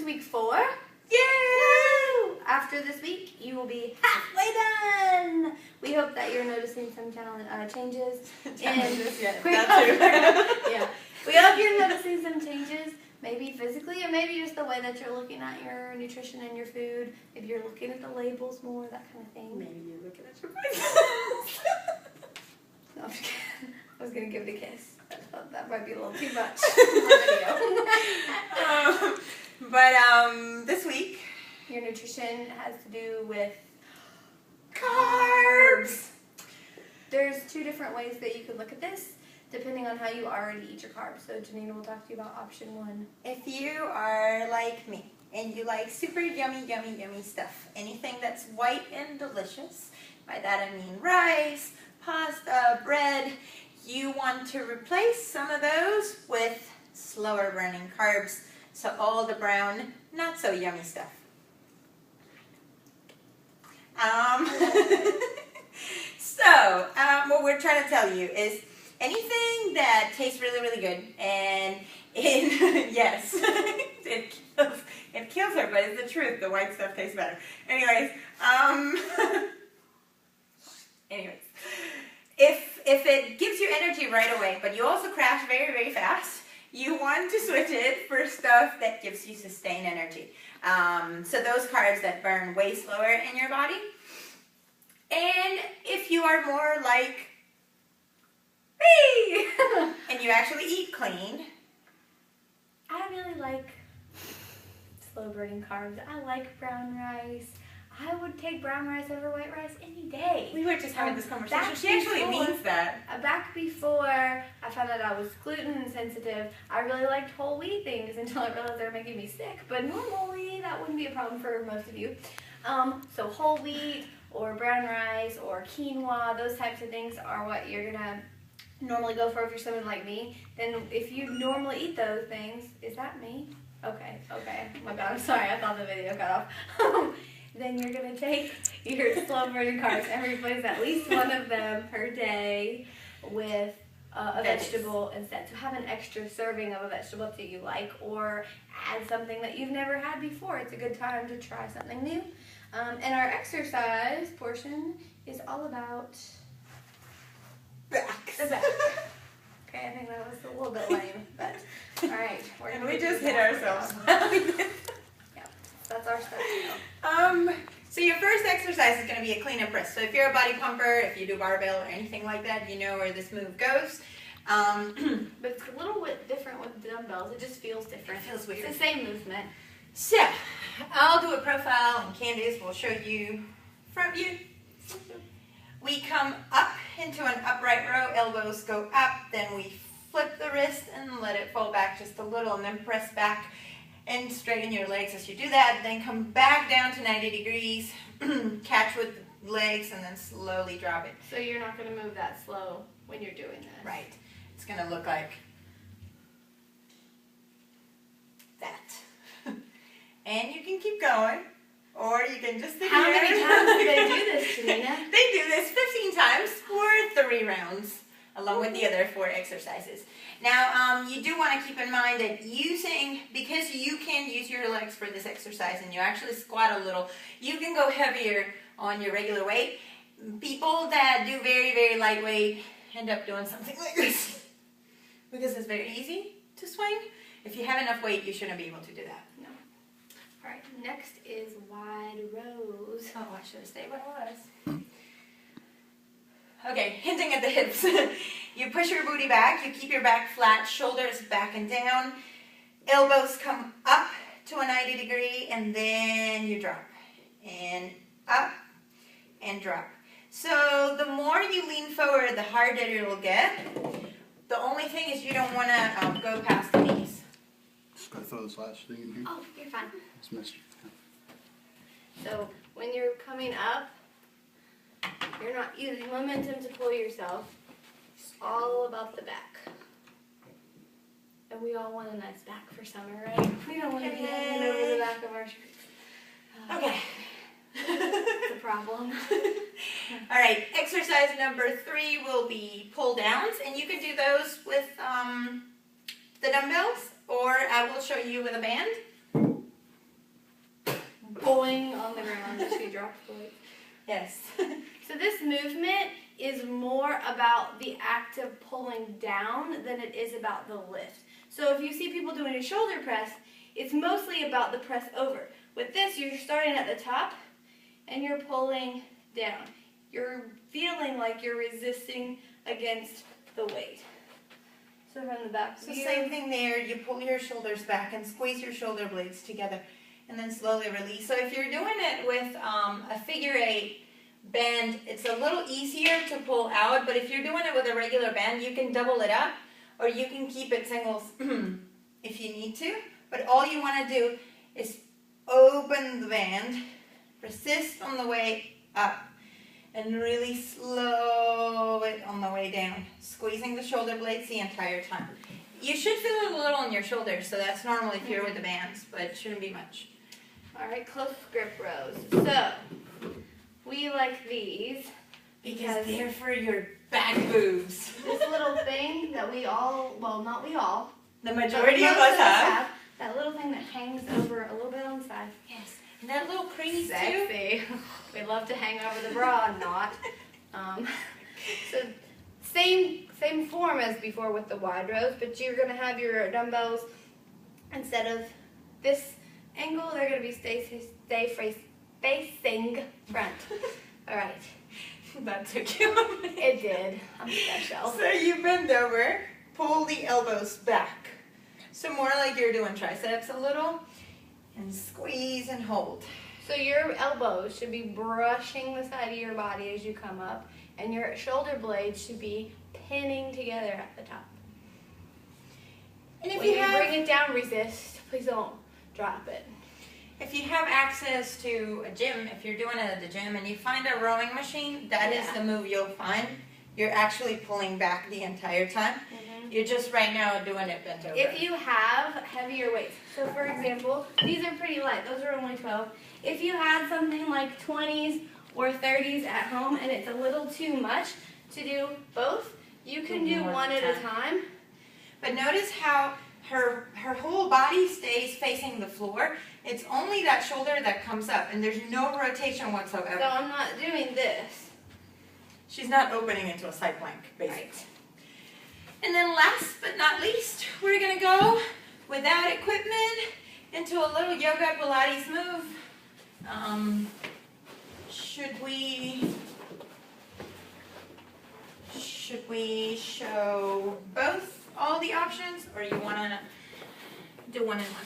to week 4. Yay! After this week, you will be halfway done. We hope that you're noticing some changes. Yeah, that too. Yeah. We hope you're noticing some changes, maybe physically, or maybe just the way that you're looking at your nutrition and your food. If you're looking at the labels more, that kind of thing. Maybe you're looking at your face. No, I'm just kidding. I was going to give it a kiss. I thought that might be a little too much for the video. But this week, Your nutrition has to do with carbs. There's 2 different ways that you could look at this, depending on how you already eat your carbs. So Janina will talk to you about option 1. If you are like me and you like super yummy, yummy, yummy stuff, anything that's white and delicious, by that I mean rice, pasta, bread, you want to replace some of those with slower burning carbs. So all the brown, not so yummy stuff. What we're trying to tell you is anything that tastes really, really good and yes, it kills her, but it's the truth. The white stuff tastes better. Anyways, if it gives you energy right away, but you also crash very, very fast, you want to switch it for stuff that gives you sustained energy. So those carbs that burn way slower in your body. And if you are more like me, and you actually eat clean. I really like slow burning carbs. I like brown rice. I would take brown rice over white rice any day. We were just having this conversation. She actually means that. Back before I found out I was gluten sensitive, I really liked whole wheat things until I realized they were making me sick. But normally that wouldn't be a problem for most of you. So whole wheat or brown rice or quinoa, those types of things are what you're gonna normally go for if you're someone like me. Then if you normally eat those things, is that me? Okay. Oh my God, I'm sorry, I thought the video got off. Then you're going to take your slow burning carbs and replace at least one of them per day with a vegetable instead. So have an extra serving of a vegetable that you like, or add something that you've never had before. It's a good time to try something new. And our exercise portion is all about Backs. the back. Okay, I think that was a little bit lame, but all right. And we just hit ourselves. That's our stuff. So your first exercise is going to be a clean and press. So if you're a body pumper, if you do barbell or anything like that, you know where this move goes. But it's a little bit different with dumbbells. It just feels different. It feels weird. It's the same movement. So I'll do a profile and Candace will show you front view. We come up into an upright row, elbows go up, then we flip the wrist and let it fall back just a little, and then press back and straighten your legs as you do that. Then come back down to 90 degrees, catch with the legs, and then slowly drop it. So you're not going to move that slow when you're doing this. Right. It's going to look like that. And you can keep going, or you can just sit How here. many times do they do this, Janina? They do this 15 times for 3 rounds, along with the other 4 exercises. Now, you do want to keep in mind that because you can use your legs for this exercise and you actually squat a little, you can go heavier on your regular weight. People that do very, very lightweight end up doing something like this because it's very easy to swing. If you have enough weight, you shouldn't be able to do that. No. All right, next is wide rows. Oh, I should have stayed where I was. Okay, hinting at the hips. You push your booty back, you keep your back flat, shoulders back and down, elbows come up to a 90 degree, and then you drop. And up and drop. So the more you lean forward, the harder it will get. The only thing is you don't want to go past the knees. Just gotta throw this last thing in here. Oh, you're fine. It's messy. So when you're coming up, you're not using momentum to pull yourself. It's all about the back. And we all want a nice back for summer, right? We don't want to be hanging over the back of our shirts. Okay. It's a problem. All right, exercise number 3 will be pull downs, and you can do those with the dumbbells, or I will show you with a band. dropped the weight. Yes. So this movement is more about the act of pulling down than it is about the lift. So if you see people doing a shoulder press, it's mostly about the press over. With this, you're starting at the top and you're pulling down. You're feeling like you're resisting against the weight. So from the back So view. same thing there, you pull your shoulders back and squeeze your shoulder blades together and then slowly release. So if you're doing it with a figure 8 band, it's a little easier to pull out, but if you're doing it with a regular band, you can double it up or you can keep it singles if you need to. But all you want to do is open the band, resist on the way up, and really slow it on the way down, squeezing the shoulder blades the entire time. You should feel it a little on your shoulders, so that's normal if you're with the bands, but it shouldn't be much. All right, close grip rows. So we like these Because they're for your back boobs. this little thing that we all, well, not we all, The but majority of most us have. that little thing that hangs over a little bit on the side. Yes. And that little crease too. Sexy. We love to hang over the bra and not. So same form as before with the wide rows, but you're going to have your dumbbells, instead of this angle, they're going to be facing front. All right. That took you a minute. It did. I'm special. So you bend over, pull the elbows back. So more like you're doing triceps a little, and squeeze and hold. So your elbows should be brushing the side of your body as you come up, and your shoulder blades should be pinning together at the top. And if When you bring it down, resist. Please don't drop it. If you have access to a gym, if you're doing it at the gym and you find a rowing machine, that is the move you'll find. You're actually pulling back the entire time. You're just right now doing it bent over. If you have heavier weights, so for example, these are pretty light. Those are only 12. If you had something like 20s or 30s at home and it's a little too much to do both, you can do one at a time. But notice how her whole body stays facing the floor. It's only that shoulder that comes up, and there's no rotation whatsoever. So I'm not doing this. She's not opening into a side plank, basically. Right. And then last but not least, we're going to go without equipment into a little yoga Pilates move. Should we show both, all the options, or you want to do one and one?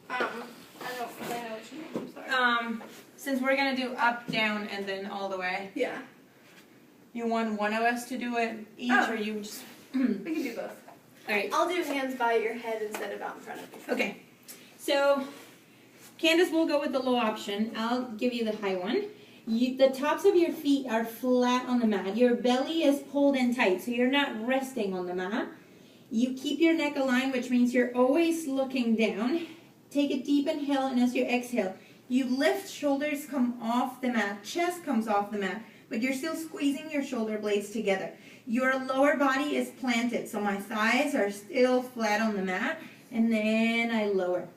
I don't really know what you mean. I'm sorry. Since we're going to do up, down, and then all the way, Yeah. you want one of us to do it each, or you just... We can do both. All right. I'll do hands by your head instead of out in front of you. Okay. So, Candace will go with the low option. I'll give you the high one. The tops of your feet are flat on the mat. Your belly is pulled in tight, so you're not resting on the mat. You keep your neck aligned, which means you're always looking down. Take a deep inhale, and as you exhale, you lift, shoulders come off the mat, chest comes off the mat, but you're still squeezing your shoulder blades together. Your lower body is planted, so my thighs are still flat on the mat, and then I lower.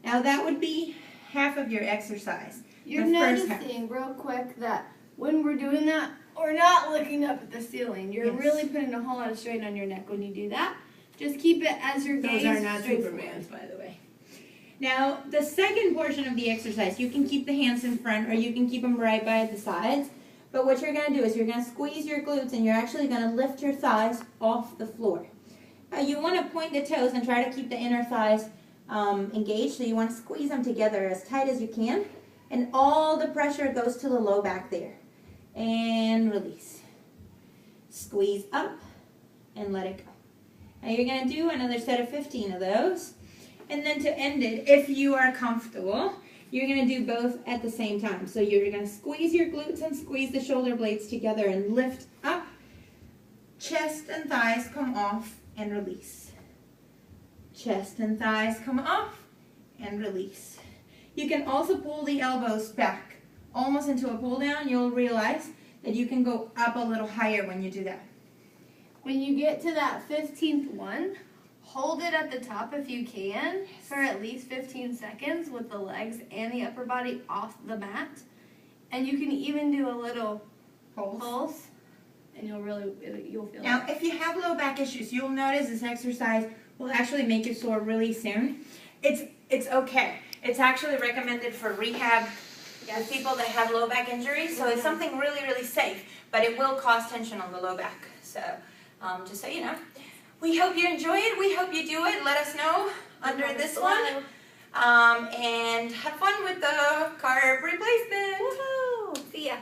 Now that would be half of your exercise. You're the first half. noticing real quick that when we're doing that, we're not looking up at the ceiling. You're Yes. really putting a whole lot of strain on your neck when you do that. Just keep it as your gaze Those are not straight Supermans, by the way. Now, the second portion of the exercise, you can keep the hands in front or you can keep them right by the sides. But what you're going to do is you're going to squeeze your glutes and you're actually going to lift your thighs off the floor. You want to point the toes and try to keep the inner thighs engaged. So you want to squeeze them together as tight as you can. And all the pressure goes to the low back there. And release. Squeeze up and let it go. Now you're going to do another set of 15 of those. And then to end it, if you are comfortable, you're going to do both at the same time. So you're going to squeeze your glutes and squeeze the shoulder blades together and lift up. Chest and thighs come off and release. Chest and thighs come off and release. You can also pull the elbows back, almost into a pull down. You'll realize that you can go up a little higher when you do that. When you get to that 15th one, hold it at the top if you can for at least 15 seconds with the legs and the upper body off the mat. And you can even do a little pulse, and you'll feel Now, it. if you have low back issues, you'll notice this exercise will actually make you sore really soon. It's okay. It's actually recommended for rehab with people that have low back injuries, so it's something really, really safe, but it will cause tension on the low back. So, just so you know. We hope you enjoy it. We hope you do it. Let us know under this one. And have fun with the carb replacement. Woohoo! See ya.